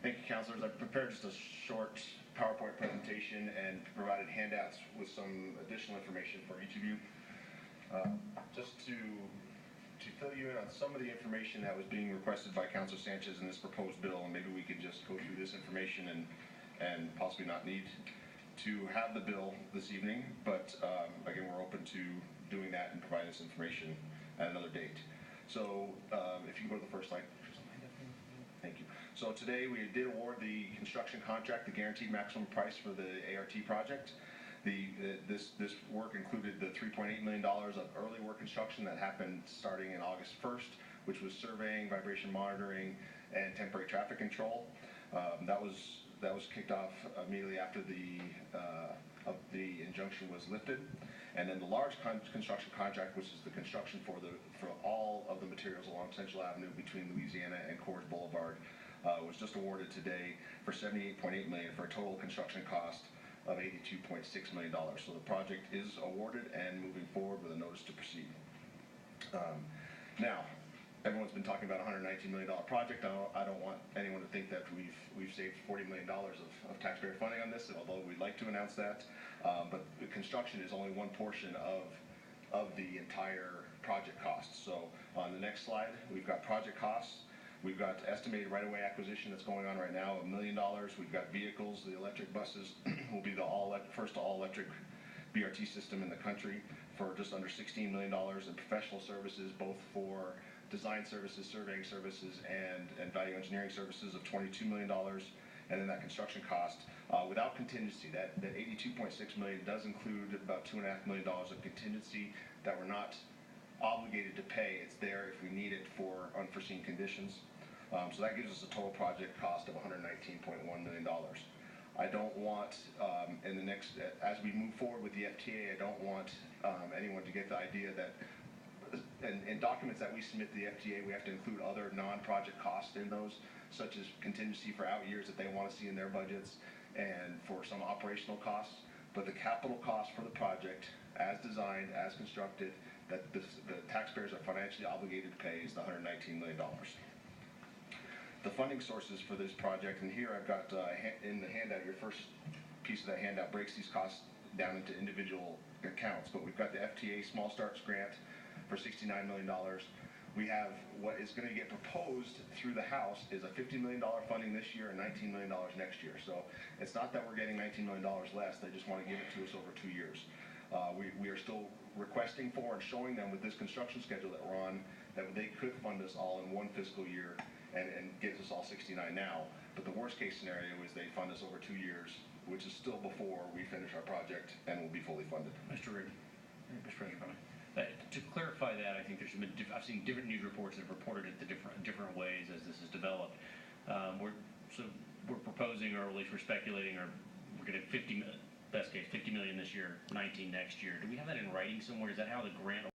Thank you, councilors. I've prepared just a short PowerPoint presentation and provided handouts with some additional information for each of you. Just to fill you in on some of the information that was being requested by Councilor Sanchez in this proposed bill, and maybe we could just go through this information and possibly not need to have the bill this evening, but again, we're open to doing that and providing this information at another date. So if you go to the first slide. Thank you. So today we did award the construction contract, the guaranteed maximum price for the ART project. This work included the $3.8 million of early work construction that happened starting in August 1st, which was surveying, vibration monitoring, and temporary traffic control. That was kicked off immediately after the injunction was lifted. And then the large construction contract, which is the construction for all of the materials along Central Avenue between Louisiana and Coors Boulevard, was just awarded today for $78.8 million for a total construction cost of $82.6 million. So the project is awarded and moving forward with a notice to proceed. Now, everyone's been talking about a $119 million project. I don't want anyone to think that we've saved $40 million of taxpayer funding on this, although we'd like to announce that. But the construction is only one portion of the entire project cost. So on the next slide, we've got project costs. We've got estimated right-of-way acquisition that's going on right now of $1 million. We've got vehicles. The electric buses will be the first all-electric BRT system in the country for just under $16 million, and professional services, both for design services, surveying services, and value engineering services of $22 million. And then that construction cost, without contingency, that $82.6 million does include about $2.5 million of contingency that we're not obligated to pay. It's there if we need it for unforeseen conditions. So that gives us a total project cost of $119.1 million. I don't want, as we move forward with the FTA, I don't want anyone to get the idea that in documents that we submit to the FTA, we have to include other non-project costs in those, such as contingency for out years that they want to see in their budgets and for some operational costs. But the capital cost for the project, as designed, as constructed, that the taxpayers are financially obligated to pay is the $119 million. The funding sources for this project, and here I've got in the handout, your first piece of that handout breaks these costs down into individual accounts, but we've got the FTA Small Starts Grant for $69 million. We have what is going to get proposed through the House is a $50 million funding this year and $19 million next year. So it's not that we're getting $19 million less, they just want to give it to us over 2 years. We are still requesting for and showing them with this construction schedule that we're on that they could fund us all in one fiscal year and gives us all 69 now. But the worst case scenario is they fund us over 2 years, which is still before we finish our project and will be fully funded. Mr. Reed, Mr. President, to clarify that, I think there's been I've seen different news reports that have reported it the different ways as this is developed. We're proposing, or at least we're speculating, or we're getting best case $50 million this year, 19 next year. Do we have that in writing somewhere? Is that how the grant